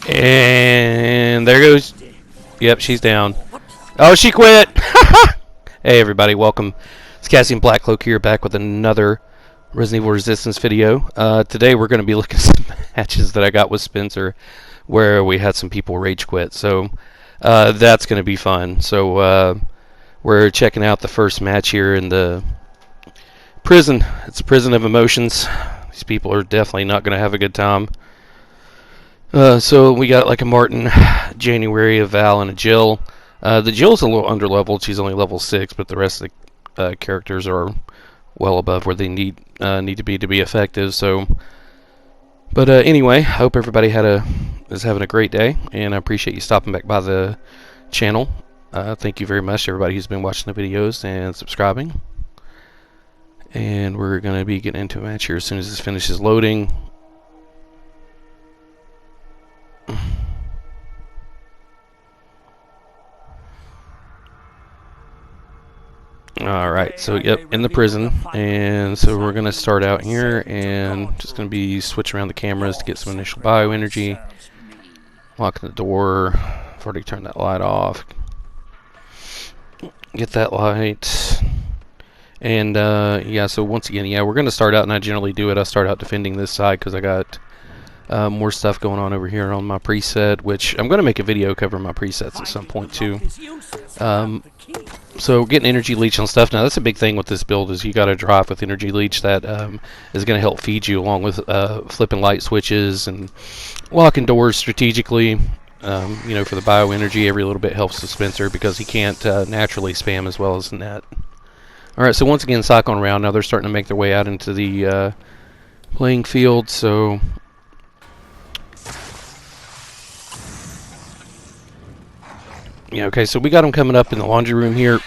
And there goes. Yep, she's down. Oh, she quit! Hey everybody, welcome. It's Cassian Blackcloak here, back with another Resident Evil Resistance video. Today we're going to be looking at some matches that I got with Spencer where we had some people rage quit. So that's going to be fun. So we're checking out the first match here in the prison. It's a prison of emotions. These people are definitely not going to have a good time. So we got like a Martin, January, a Val, and a Jill. The Jill's a little underleveled. She's only level 6, but the rest of the characters are well above where they need to be effective. So, but anyway, I hope everybody is having a great day, and I appreciate you stopping back by the channel. Thank you very much, everybody who's been watching the videos and subscribing. And we're going to be getting into a match here as soon as this finishes loading. Alright, so yep, in the prison, and so we're going to start out here, and just going to be switching around the cameras to get some initial bioenergy. Locking the door. I've already turned that light off. Get that light. And yeah, so once again, yeah, we're going to start out, and I generally do it, I start out defending this side because I got more stuff going on over here on my preset, which I'm going to make a video covering my presets at some point too. So getting energy leech on stuff. Now that's a big thing with this build, is you got to drive with energy leech that is going to help feed you, along with flipping light switches and locking doors strategically. You know, for the bioenergy, every little bit helps the Spencer because he can't naturally spam as well as Net. Alright, so once again, cycling around. Now they're starting to make their way out into the playing field, so yeah, okay, so we got them coming up in the laundry room here.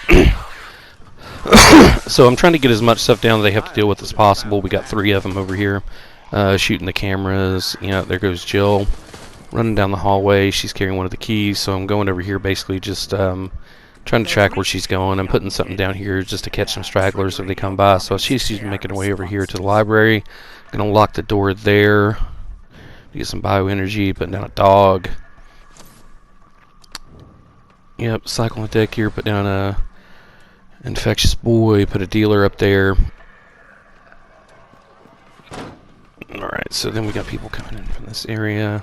So I'm trying to get as much stuff down that they have to deal with as possible. We got 3 of them over here shooting the cameras. You know, there goes Jill running down the hallway. She's carrying one of the keys, so I'm going over here basically just trying to track where she's going. I'm putting something down here just to catch some stragglers if they come by. So she's making her way over here to the library. Gonna lock the door there. Get some bioenergy, putting down a dog. Yep, cycle on deck here, put down a infectious boy, put a dealer up there. Alright, so then we got people coming in from this area.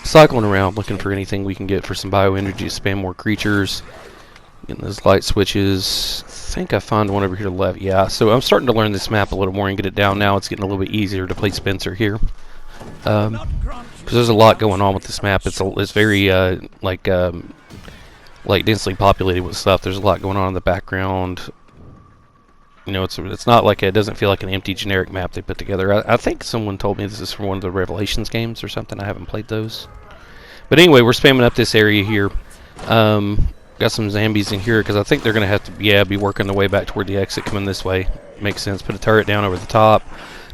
Cycling around, looking for anything we can get for some bioenergy to spam more creatures. Getting those light switches. I think I found one over here to the left. Yeah, so I'm starting to learn this map a little more and get it down now. It's getting a little bit easier to play Spencer here. Because there's a lot going on with this map. It's very, like densely populated with stuff. There's a lot going on in the background. You know, it's not like, it doesn't feel like an empty generic map they put together. I think someone told me this is from one of the Revelations games or something. I haven't played those. But anyway, we're spamming up this area here. Got some zombies in here because I think they're going to have to be working their way back toward the exit coming this way. Makes sense. Put a turret down over the top.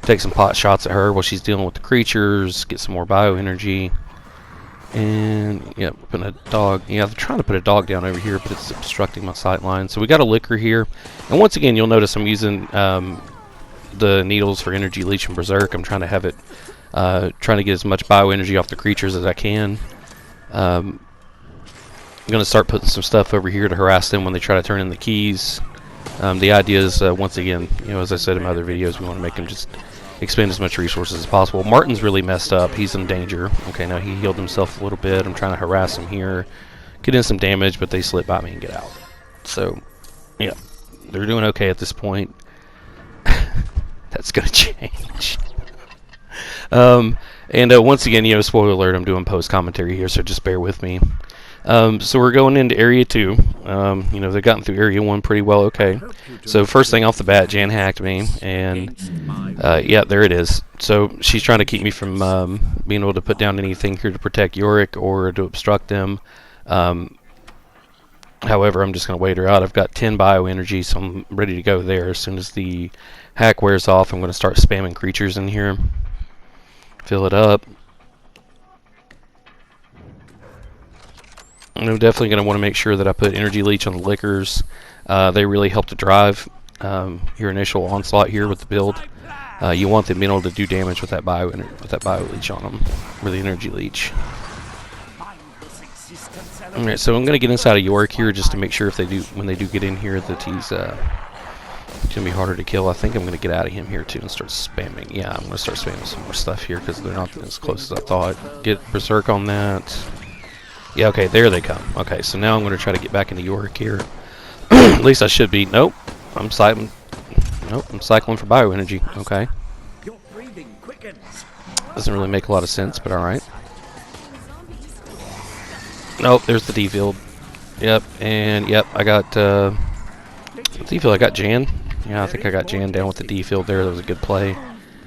Take some pot shots at her while she's dealing with the creatures. Get some more bioenergy. And yeah, putting a dog. Yeah, I'm trying to put a dog down over here, but it's obstructing my sight line. So we got a liquor here, and once again, you'll notice I'm using the needles for energy leech and berserk. I'm trying to have it, trying to get as much bioenergy off the creatures as I can. I'm gonna start putting some stuff over here to harass them when they try to turn in the keys. The idea is, once again, you know, as I said in my other videos, we want to make them just expend as much resources as possible. Martin's really messed up. He's in danger. Okay, now he healed himself a little bit. I'm trying to harass him here. Get in some damage, but they slip by me and get out. So, yeah. They're doing okay at this point. That's going to change. Once again, you know, spoiler alert, I'm doing post-commentary here, so just bear with me. So we're going into Area 2. You know, they've gotten through Area 1 pretty well okay. So first thing off the bat, Jan hacked me, and yeah, there it is. So she's trying to keep me from being able to put down anything here to protect Yorick or to obstruct them. However, I'm just going to wait her out. I've got 10 bioenergy, so I'm ready to go there. As soon as the hack wears off, I'm going to start spamming creatures in here. Fill it up. I'm definitely going to want to make sure that I put energy leech on the liquors. They really help to drive your initial onslaught here with the build. You want them being able to do damage with that bio leech on them, with the energy leech. Alright, so I'm going to get inside of Yorick here just to make sure if they do, when they do get in here, that he's going to be harder to kill. I think I'm going to get out of him here too and start spamming. Yeah, I'm going to start spamming some more stuff here because they're not as close as I thought. Get Berserk on that. Yeah, okay, there they come. Okay, so now I'm going to try to get back into Yorick here. At least I should be. Nope, I'm cycling. Nope, I'm cycling for bioenergy. Okay. Doesn't really make a lot of sense, but alright. Nope, there's the D field. Yep, and yep, I got D field. I got Jan. Yeah, I think I got Jan down with the D field there. That was a good play.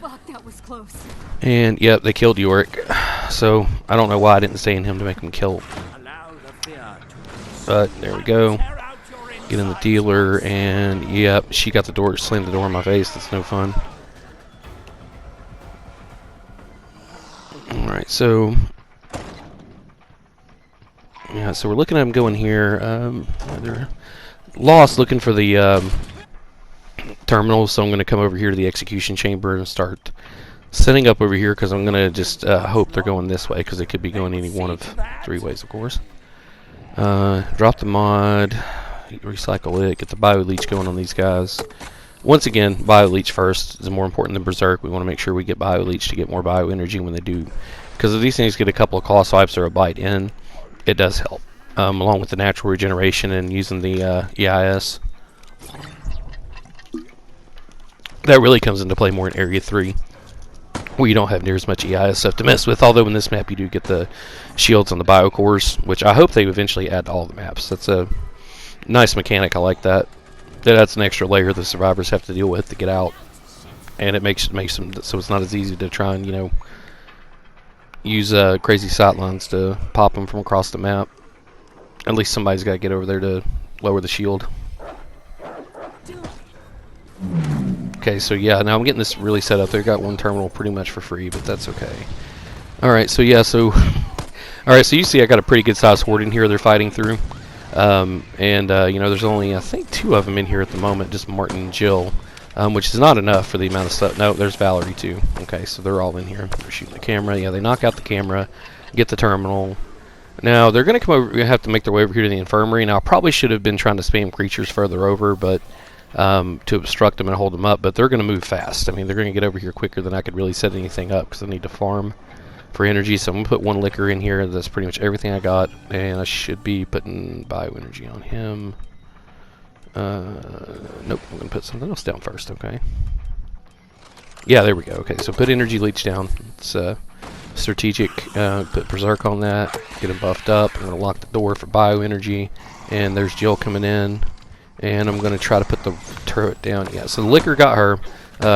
That was close. And yep, they killed Yorick. So I don't know why I didn't stay in him to make him kill. But there we go. Get in the dealer, and yep, she got the door, slammed the door in my face. That's no fun. Alright, so yeah, so we're looking at them going here. They're lost looking for the terminal, so I'm going to come over here to the execution chamber and start setting up over here because I'm going to just hope they're going this way because they could be going any one of 3 ways, of course. Drop the mod, recycle it, get the bio leech going on these guys. Once again, bio leech first is more important than berserk. We want to make sure we get bio leech to get more bio energy when they do, because if these things get a couple of claw swipes or a bite in, it does help, along with the natural regeneration and using the EIS. That really comes into play more in Area 3, where you don't have near as much EIS stuff to mess with, although in this map you do get the shields on the biocores, which I hope they eventually add to all the maps. That's a nice mechanic. I like that. That's an extra layer the survivors have to deal with to get out, and it makes them so it's not as easy to try and, you know, use crazy sightlines to pop them from across the map. At least somebody's got to get over there to lower the shield. Okay, so yeah, now I'm getting this really set up. They've got one terminal pretty much for free, but that's okay. Alright, so yeah, so alright, so you see I got a pretty good sized horde in here they're fighting through. You know, there's only, I think, 2 of them in here at the moment, just Martin and Jill, which is not enough for the amount of stuff. No, there's Valerie too. Okay, so they're all in here. They're shooting the camera. Yeah, they knock out the camera, get the terminal. Now they're going to come over. We have to make their way over here to the infirmary. Now I probably should have been trying to spam creatures further over, but to obstruct them and hold them up. But they're going to move fast. I mean, they're going to get over here quicker than I could really set anything up because I need to farm for energy. So I'm going to put 1 liquor in here. That's pretty much everything I got, and I should be putting bioenergy on him. Nope, I'm going to put something else down first. Okay. Yeah, there we go. Okay, so put energy leech down. It's strategic. Put berserk on that. Get him buffed up. I'm going to lock the door for bioenergy, and there's Jill coming in, and I'm going to try to put the turret down. Yeah, so the liquor got her,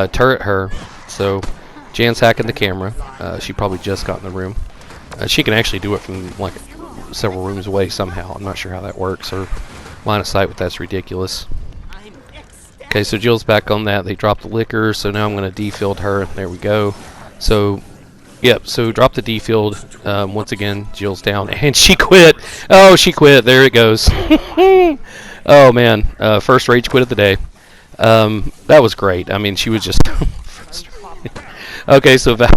turret her. So Jan's hacking the camera. She probably just got in the room. She can actually do it from like several rooms away somehow. I'm not sure how that works, or line of sight with that's ridiculous. Okay, so Jill's back on that. They dropped the liquor, so now I'm going to defield her. There we go. So, yep, so drop the defield. Once again, Jill's down, and she quit. Oh, she quit. There it goes. Oh, man. First rage quit of the day. That was great. I mean, she was just okay, so Val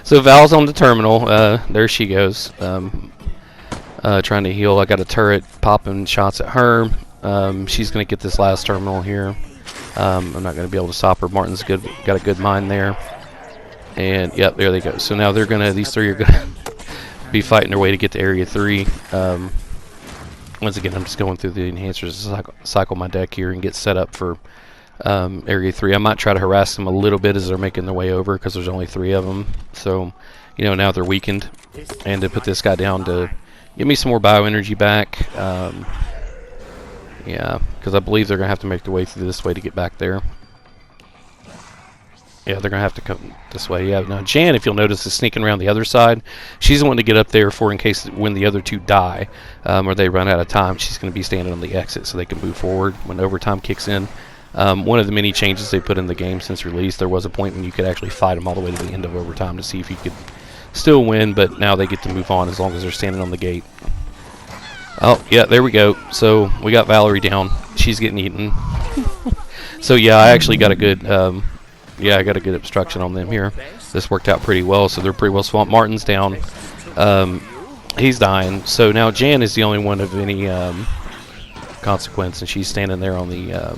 so Val's on the terminal. There she goes. Trying to heal. I got a turret popping shots at her. She's going to get this last terminal here. I'm not going to be able to stop her. Martin's got a good mind there. And yep, there they go. So now these 3 are going to be fighting their way to get to Area 3. Once again, I'm just going through the enhancers to cycle my deck here and get set up for Area 3. I might try to harass them a little bit as they're making their way over because there's only 3 of them. So, you know, now they're weakened. And to put this guy down to give me some more bioenergy back. Yeah, because I believe they're going to have to make their way through this way to get back there. Yeah, they're going to have to come this way. Yeah, now Jan, if you'll notice, is sneaking around the other side. She's the one to get up there for in case when the other 2 die or they run out of time. She's going to be standing on the exit so they can move forward when overtime kicks in. One of the many changes they put in the game since release, there was a point when you could actually fight them all the way to the end of overtime to see if you could still win, but now they get to move on as long as they're standing on the gate. Oh, yeah, there we go. So we got Valerie down. She's getting eaten. So yeah, I actually got a good, I got a good obstruction on them here. This worked out pretty well, so they're pretty well swamped. Martin's down. he's dying. So now Jan is the only one of any consequence, and she's standing there on the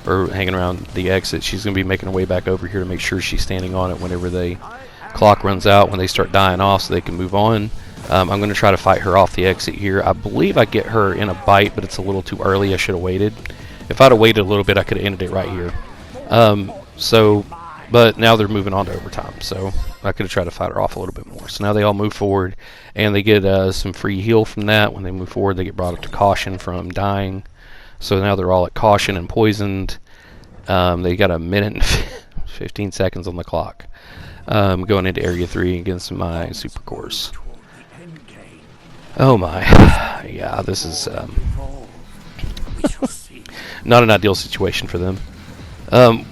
or hanging around the exit. She's going to be making her way back over here to make sure she's standing on it whenever the clock runs out, when they start dying off, so they can move on. I'm going to try to fight her off the exit here. I believe I get her in a bite, but it's a little too early. I should have waited. If I'd have waited a little bit, I could have ended it right here. But now they're moving on to overtime, so I could have tried to fight her off a little bit more. So now they all move forward, and they get some free heal from that. When they move forward, they get brought up to caution from dying. So now they're all at caution and poisoned. They got a minute and 15 seconds on the clock. Going into Area 3 against my Super Cores. Oh my. Yeah, this is not an ideal situation for them.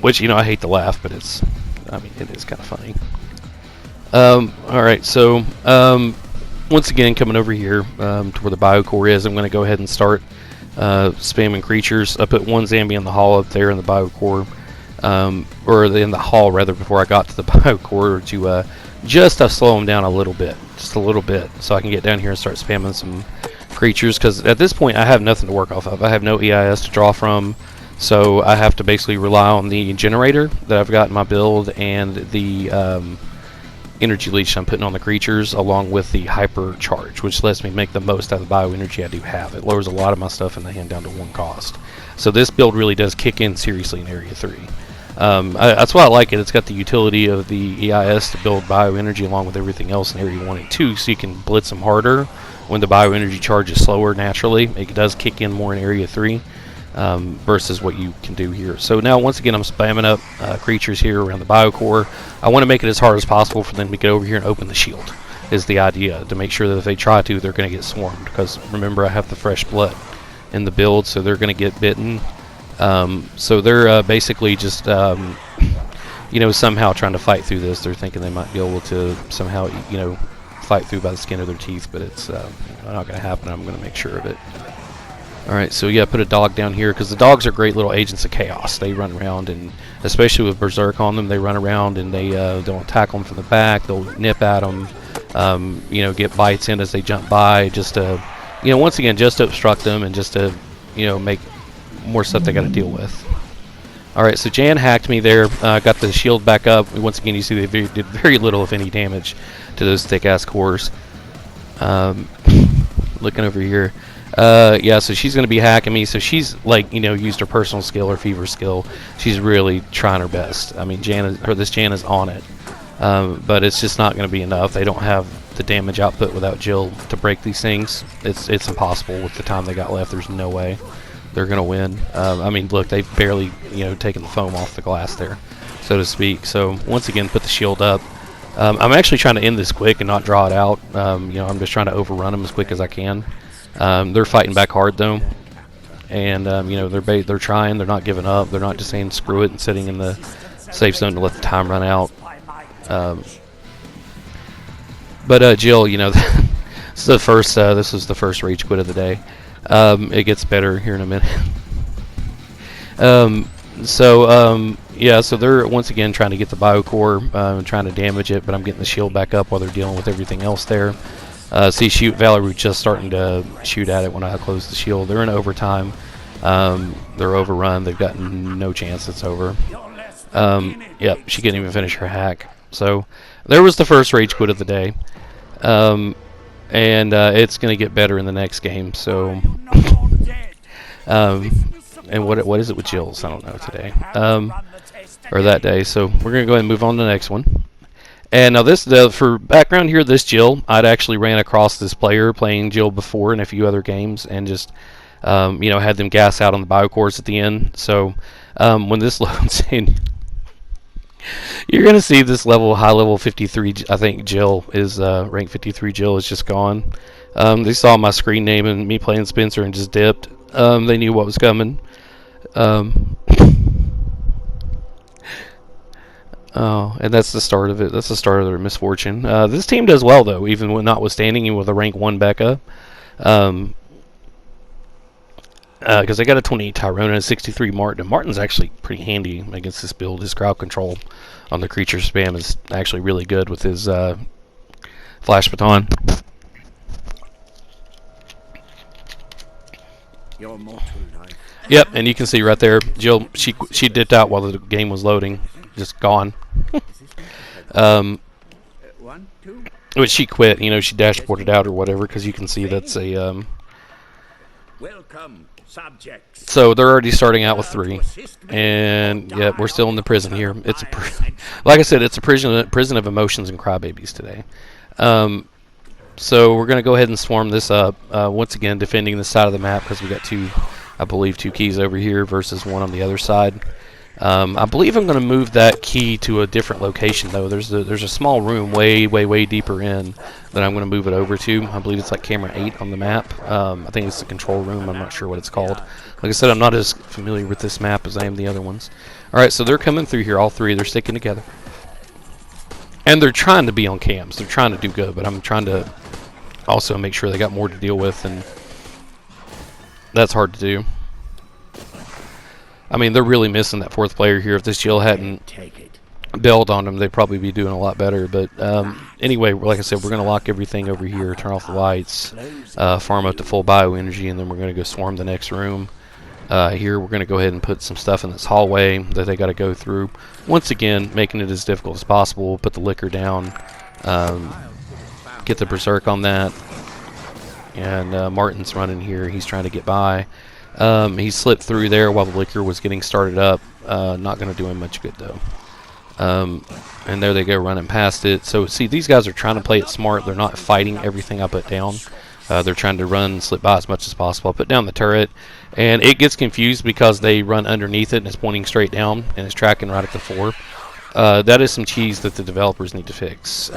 Which, you know, I hate to laugh, but it is kind of funny. Alright, so once again, coming over here to where the Biocore is, I'm going to go ahead and start spamming creatures. I put one zombie in the hall up there in the Biocore, or in the hall rather, before I got to the Biocore, to just to slow them down a little bit, just a little bit, so I can get down here and start spamming some creatures, because at this point I have nothing to work off of. I have no EIS to draw from, so I have to basically rely on the generator that I've got in my build and the energy leech I'm putting on the creatures, along with the hyper charge, which lets me make the most out of the bioenergy I do have. It lowers a lot of my stuff in the hand down to 1 cost. So this build really does kick in seriously in Area 3. That's why I like it. It's got the utility of the EIS to build bioenergy along with everything else in Area 1 and 2, so you can blitz them harder when the bioenergy charge is slower naturally. It does kick in more in Area 3 versus what you can do here. So now once again I'm spamming up creatures here around the Biocore. I want to make it as hard as possible for them to get over here and open the shield, is the idea, to make sure that if they try to, they're going to get swarmed, because remember I have the fresh blood in the build, so they're going to get bitten. So they're basically just you know, somehow trying to fight through this. They're thinking they might be able to somehow, you know, fight through by the skin of their teeth, but it's not going to happen. I'm going to make sure of it. Alright, so yeah, put a dog down here, because the dogs are great little agents of chaos. They run around, and especially with Berserk on them, they run around and they'll attack them from the back, they'll nip at them, you know, get bites in as they jump by, just to, you know, once again, just to obstruct them and just to, you know, make more stuff they got to deal with. Alright, so Jan hacked me there, got the shield back up. Once again, you see they did very little, if any, damage to those thick-ass cores. Looking over here. Yeah, so she's going to be hacking me. So she's, like, you know, used her personal skill or fever skill. She's really trying her best. I mean, this Jan is on it. But it's just not going to be enough. They don't have the damage output without Jill to break these things. It's impossible with the time they got left. There's no way they're going to win. I mean, look, they've barely, you know, taken the foam off the glass there, so to speak. So once again, put the shield up. I'm actually trying to end this quick and not draw it out. You know, I'm just trying to overrun them as quick as I can. They're fighting back hard though, and you know, they're trying. They're not giving up. They're not just saying screw it and sitting in the safe zone to let the time run out. But Jill, you know, this was the first rage quit of the day. It gets better here in a minute. Yeah, so they're once again trying to get the Biocore, trying to damage it, but I'm getting the shield back up while they're dealing with everything else there. See, Valerie just starting to shoot at it when I close the shield. They're in overtime. They're overrun. They've got no chance. It's over. Yep, she couldn't even finish her hack. So there was the first rage quit of the day. And it's going to get better in the next game. So, and what is it with Jill's? I don't know today, or that day. So we're going to go ahead and move on to the next one. And now for background here, this Jill, I'd actually ran across this player playing Jill before in a few other games, and just you know, had them gas out on the Biocores at the end. So when this loads in, you're going to see this high level 53, I think Jill is, rank 53 Jill is just gone. They saw my screen name and me playing Spencer and just dipped. They knew what was coming. Oh, and that's the start of it. That's the start of their misfortune. This team does well, though, even when notwithstanding with a rank 1 Becca. Because they got a 28 Tyrone and a 63 Martin. And Martin's actually pretty handy against this build. His crowd control on the creature spam is actually really good with his flash baton. your mortal life. Yep, and you can see right there, Jill. She dipped out while the game was loading, just gone. um, 1, 2. which she quit. You know, she dashboarded out or whatever, because you can see that's a. Welcome, subjects. So they're already starting out with 3, and yeah, we're still in the prison here. It's a, like I said, it's a prison of emotions and crybabies today. So we're going to go ahead and swarm this up. Once again, defending this side of the map because we got I believe 2 keys over here versus 1 on the other side. I believe I'm going to move that key to a different location though. There's a small room way deeper in that I'm going to move it over to. I believe it's like camera 8 on the map. I think it's the control room. I'm not sure what it's called. Like I said, I'm not as familiar with this map as I am the other ones. Alright, so they're coming through here, all 3. They're sticking together. And they're trying to be on cams. They're trying to do good, but I'm trying to also make sure they got more to deal with, and that's hard to do. I mean, they're really missing that 4th player here. If this Jill hadn't bailed on them, they'd probably be doing a lot better. But anyway, like I said, we're going to lock everything over here, turn off the lights, farm up to full bioenergy, and then we're going to go swarm the next room. Here we're going to go ahead and put some stuff in this hallway that they got to go through. Once again, making it as difficult as possible. Put the liquor down. Get the berserk on that. And Martin's running here. He's trying to get by. He slipped through there while the liquor was getting started up. Not going to do him much good though. And there they go, running past it. So see, these guys are trying to play it smart. They're not fighting everything I put down. They're trying to run, slip by as much as possible. I put down the turret, and it gets confused because they run underneath it and it's pointing straight down and it's tracking right at the 4. That is some cheese that the developers need to fix,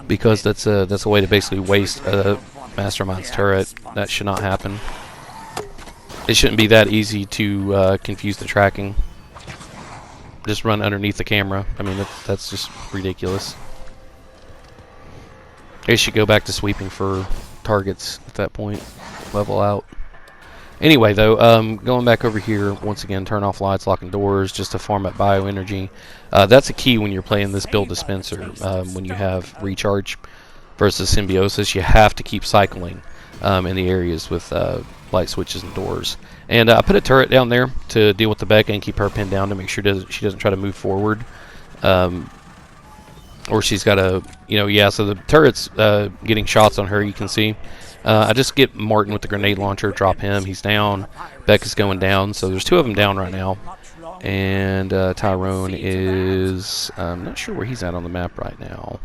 because that's a way to basically waste a Mastermind's turret. That should not happen. It shouldn't be that easy to confuse the tracking. Just run underneath the camera. I mean, that's just ridiculous. They should go back to sweeping for targets at that point. Level out. Anyway, though, going back over here, once again, turn off lights, locking doors, just to farm up bioenergy. That's a key when you're playing this build dispenser. When you have recharge versus symbiosis, you have to keep cycling in the areas with light switches and doors. And I put a turret down there to deal with the Becca and keep her pinned down to make sure she doesn't try to move forward. Or she's got a, so the turret's getting shots on her, you can see. I just get Martin with the grenade launcher, drop him, he's down. Becca's going down, so there's 2 of them down right now. And Tyrone is, I'm not sure where he's at on the map right now,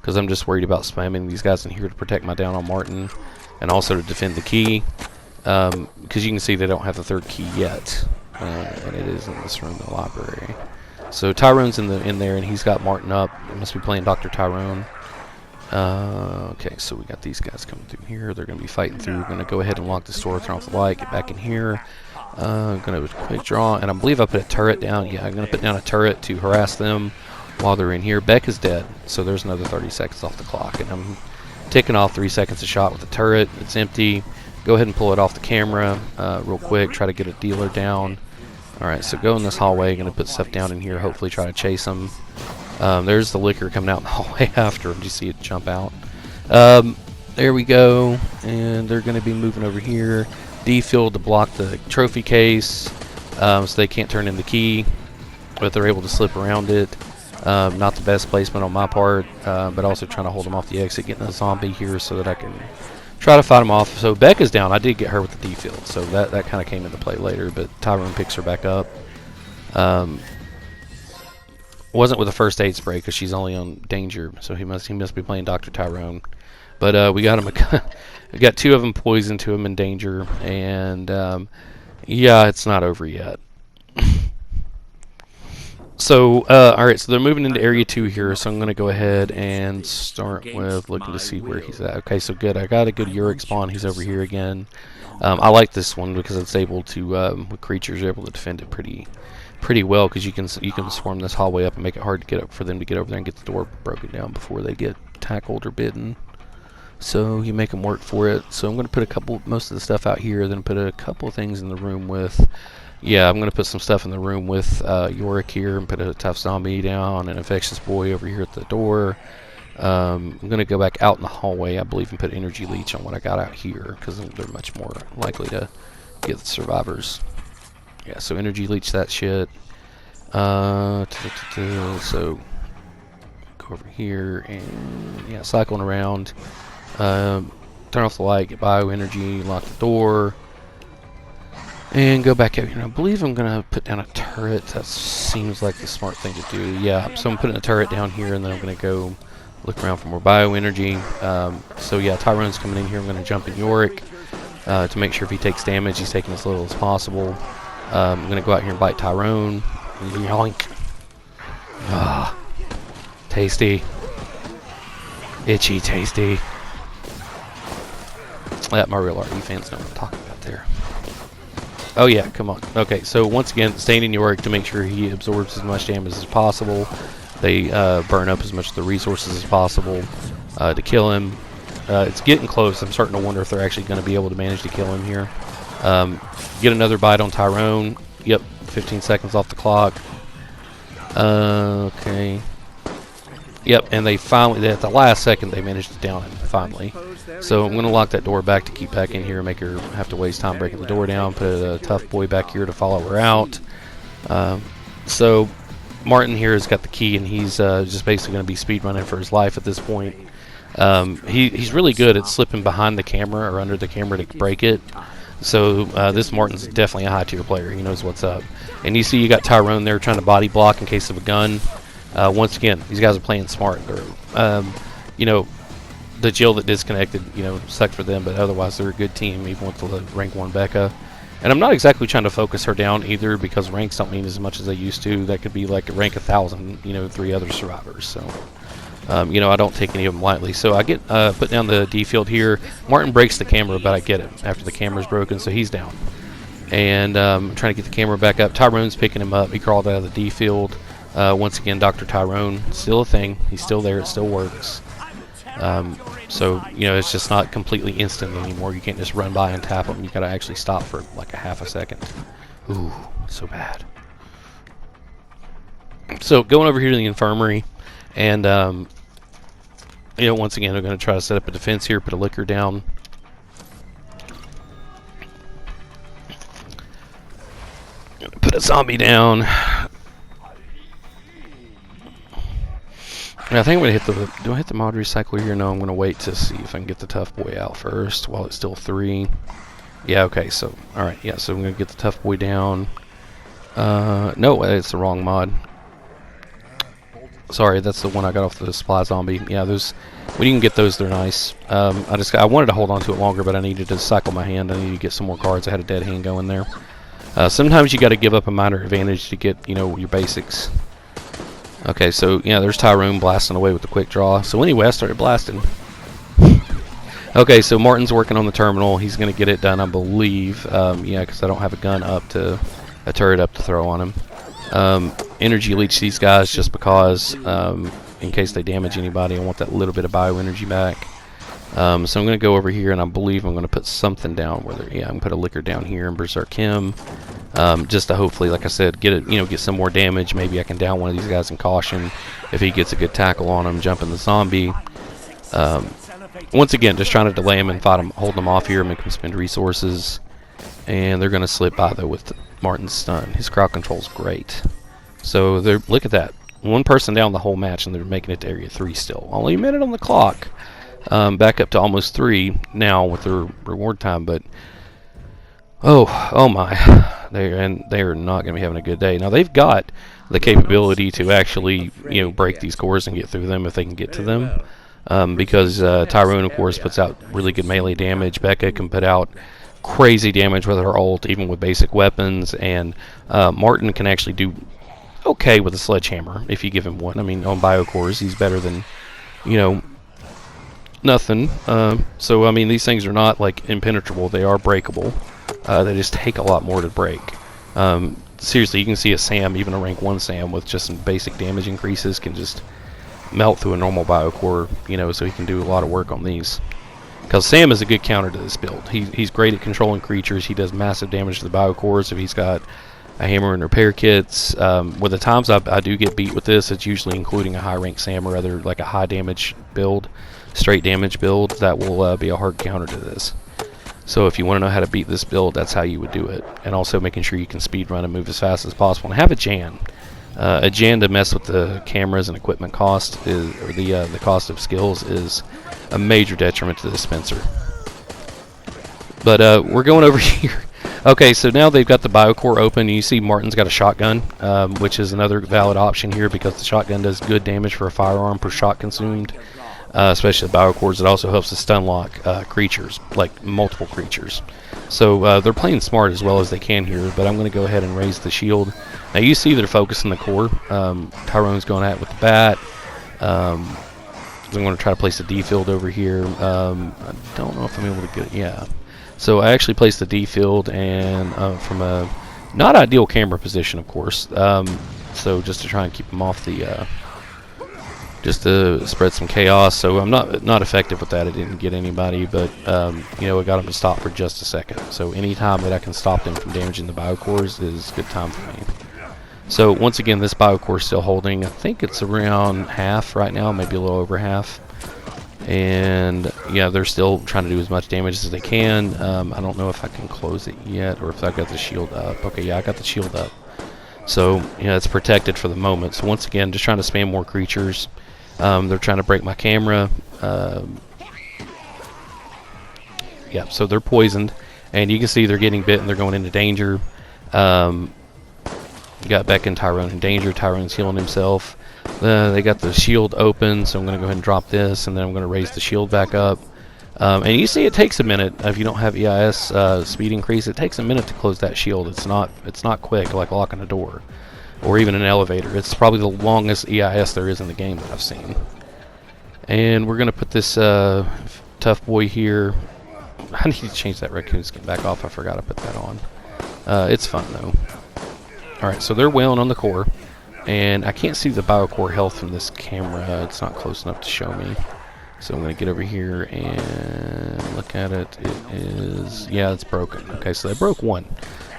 because I'm just worried about spamming these guys in here to protect my down on Martin, and also to defend the key, because you can see they don't have the 3rd key yet, and it is in this room, the library. So Tyrone's in there, and he's got Martin up. He must be playing Dr. Tyrone. Okay, so we got these guys coming through here. They're going to be fighting through. We're going to go ahead and lock this door, turn off the light, get back in here. I'm going to quick draw, and I believe I put a turret down. Yeah, I'm going to put down a turret to harass them while they're in here. Beck is dead, so there's another 30 seconds off the clock, and I'm ticking off 3 seconds a shot with the turret. It's empty. Go ahead and pull it off the camera real quick. Try to get a dealer down. Alright, so go in this hallway. Going to put stuff down in here. Hopefully try to chase them. There's the liquor coming out in the hallway after him. Do you see it jump out? There we go. And they're going to be moving over here. D-field to block the trophy case, so they can't turn in the key, but they're able to slip around it. Not the best placement on my part, but also trying to hold them off the exit, getting a zombie here so that I can try to fight him off. So Beck is down. I did get her with the D-field, so that kind of came into play later, but Tyrone picks her back up. Wasn't with the first aid spray because she's only on danger, so he must be playing Dr. Tyrone. But we got him. We got 2 of them poisoned, 2 of them in danger, and yeah, it's not over yet. So, alright, so they're moving into Area 2 here, so I'm going to go ahead and start with looking to see where he's at. Okay, so good. I got a good Uric spawn. He's over here again. I like this one because it's able to, with creatures, are able to defend it pretty well, because you can swarm this hallway up and make it hard to get up for them to get over there and get the door broken down before they get tackled or bitten. So you make them work for it. So I'm going to put most of the stuff out here, then put a couple of things in the room with, yeah, I'm going to put some stuff in the room with Yorick here, and put a tough zombie down, an infectious boy over here at the door. I'm going to go back out in the hallway, I believe, and put energy leech on what I got out here, because they're much more likely to get the survivors. Yeah, so energy leech that shit. So go over here and yeah, cycling around. Turn off the light, get bioenergy, lock the door, and go back out here. And I believe I'm gonna put down a turret. That seems like the smart thing to do. Yeah, so I'm putting a turret down here, and then I'm gonna go look around for more bioenergy. So yeah, Tyrone's coming in here. I'm gonna jump in Yorick to make sure if he takes damage, he's taking as little as possible. I'm gonna go out here and bite Tyrone. Yoink. Ah, tasty. Itchy tasty. Let my real RE fans know what I'm talking about there. Oh yeah, come on. Okay, so once again, staying in Yorick to make sure he absorbs as much damage as possible. They burn up as much of the resources as possible to kill him. It's getting close. I'm starting to wonder if they're actually going to be able to manage to kill him here. Get another bite on Tyrone. Yep, 15 seconds off the clock. Okay. Yep, and they finally, at the last second, they managed to down him, finally. So I'm going to lock that door back to keep back in here and make her have to waste time breaking the door down. Put a tough boy back here to follow her out. So Martin here has got the key, and he's just basically going to be speedrunning for his life at this point. He's really good at slipping behind the camera or under the camera to break it. So this Martin's definitely a high-tier player. He knows what's up. And you see you got Tyrone there trying to body block in case of a gun. Once again, these guys are playing smart. You know, the Jill that disconnected, you know, sucked for them, but otherwise they're a good team, even with the rank 1 Becca. And I'm not exactly trying to focus her down either, because ranks don't mean as much as they used to. That could be like a rank 1,000, you know, 3 other survivors. So, you know, I don't take any of them lightly. So I get put down the D field here. Martin breaks the camera, but I get it after the camera's broken, so he's down. And trying to get the camera back up. Tyrone's picking him up. He crawled out of the D field. Once again, Dr. Tyrone, still a thing. He's still there. It still works. So, you know, it's just not completely instant anymore. You can't just run by and tap them. You got to actually stop for like a half a second. Ooh, so bad. So going over here to the infirmary, and you know, once again, we're going to try to set up a defense here. Put a liquor down. Put a zombie down. I think I'm going to hit the... Do I hit the mod recycle here? No, I'm going to wait to see if I can get the tough boy out first while it's still 3. Yeah, okay, so... Alright, yeah, so I'm going to get the tough boy down. No, it's the wrong mod. Sorry, that's the one I got off the supply zombie. Yeah, those... When you can get those, they're nice. I wanted to hold on to it longer, but I needed to cycle my hand. I needed to get some more cards. I had a dead hand going there. Sometimes you got to give up a minor advantage to get, you know, your basics. Okay, so yeah, there's Tyrone blasting away with the quick draw. So anyway, I started blasting. Okay, so Martin's working on the terminal. He's going to get it done, I believe. Yeah, because I don't have a gun up to... a turret up to throw on him. Energy leech these guys just because, in case they damage anybody, I want that little bit of bioenergy back. So I'm going to go over here, and I believe I'm going to put something down. Yeah, I'm going to put a liquor down here and Berserk him. Just to hopefully, like I said, get it, you know, get some more damage. Maybe I can down one of these guys in caution if he gets a good tackle on him, jumping the zombie. Once again, just trying to delay him and fight him, hold him off here, make him spend resources. And they're going to slip by though with Martin's stun. His crowd control's great. So they're, look at that, one person down the whole match, and they're making it to area 3 still. Only a minute on the clock. Back up to almost 3 now with their reward time, but oh my, they are not going to be having a good day. Now they've got the capability to actually, you know, break these cores and get through them if they can get to them, because Tyrone, of course, puts out really good melee damage. Becca can put out crazy damage with her ult, even with basic weapons, and Martin can actually do okay with a sledgehammer if you give him one. I mean, on biocores, he's better than, you know, nothing. So I mean, these things are not like impenetrable. They are breakable. They just take a lot more to break. Seriously, you can see a Sam, even a rank 1 Sam with just some basic damage increases, can just melt through a normal biocore, you know, so he can do a lot of work on these. Because Sam is a good counter to this build. He's great at controlling creatures. He does massive damage to the biocores if he's got a hammer and repair kits. With the times I do get beat with this, it's usually including a high rank SAM or other like a high damage build, straight damage build that will be a hard counter to this. So if you want to know how to beat this build, that's how you would do it. And also making sure you can speed run and move as fast as possible. And have a Jan. A Jan to mess with the cameras and equipment cost is, or the cost of skills is a major detriment to the dispenser. But we're going over here. Okay, so now they've got the Biocore open. You see Martin's got a shotgun, which is another valid option here because the shotgun does good damage for a firearm per shot consumed, especially the Biocores. It also helps to stun lock creatures, like multiple creatures. So they're playing smart as well as they can here, but I'm going to go ahead and raise the shield. Now you see they're focusing the core. Tyrone's going at it with the bat. I'm going to try to place the D field over here. I don't know if I'm able to get it. Yeah. So I actually placed the D field and from a not ideal camera position, of course. So just to try and keep them off the, just to spread some chaos. So I'm not effective with that. I didn't get anybody, but you know, I got them to stop for just a second. So any time that I can stop them from damaging the Biocores is a good time for me. So once again, this Biocore is still holding. I think it's around half right now, maybe a little over half. And yeah, they're still trying to do as much damage as they can. I don't know if I can close it yet or if I got the shield up. Okay, yeah, I got the shield up. So yeah, it's protected for the moment. So once again, just trying to spam more creatures. They're trying to break my camera. Yeah, so they're poisoned, and you can see they're getting bit and they're going into danger. Got Beck and Tyrone in danger. Tyrone's healing himself. They got the shield open, so I'm going to go ahead and drop this, and then I'm going to raise the shield back up. And you see it takes a minute if you don't have EIS speed increase. It takes a minute to close that shield. It's not quick like locking a door or even an elevator. It's probably the longest EIS there is in the game that I've seen. And we're going to put this tough boy here. I need to change that raccoon skin back off. I forgot to put that on. It's fun though. Alright, so they're wailing on the core. And I can't see the Biocore health from this camera. It's not close enough to show me. So I'm going to get over here and look at it. It is, yeah, it's broken. Okay, so they broke one.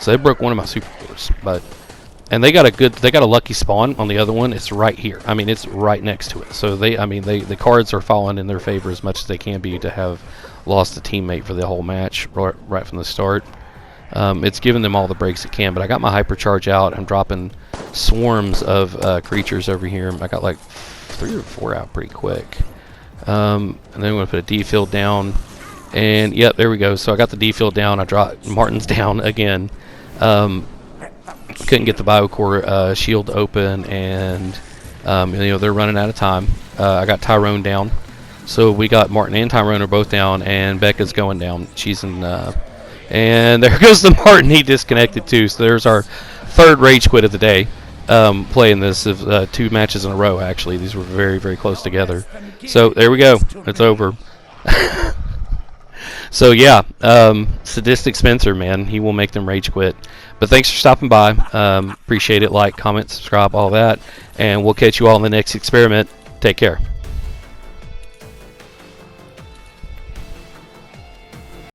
So they broke one of my super cores. And they got a lucky spawn on the other one. It's right here. I mean, it's right next to it. So the cards are falling in their favor as much as they can be to have lost a teammate for the whole match right from the start. It's giving them all the breaks it can, but I got my hypercharge out. I'm dropping swarms of creatures over here. I got like 3 or 4 out pretty quick. And then I'm going to put a D field down. And yep, there we go. So I got the D field down. I dropped Martin's down again. Couldn't get the Biocore shield open, and you know, they're running out of time. I got Tyrone down. So we got Martin and Tyrone are both down, and Becca's going down. She's in... and there goes the Martin. He disconnected too. So there's our third rage quit of the day. Playing this 2 matches in a row. Actually, these were very, very close together. So there we go. It's over. So yeah, Sadistic Spencer, man, he will make them rage quit. But thanks for stopping by. Appreciate it. Like, comment, subscribe, all that, and we'll catch you all in the next experiment. Take care.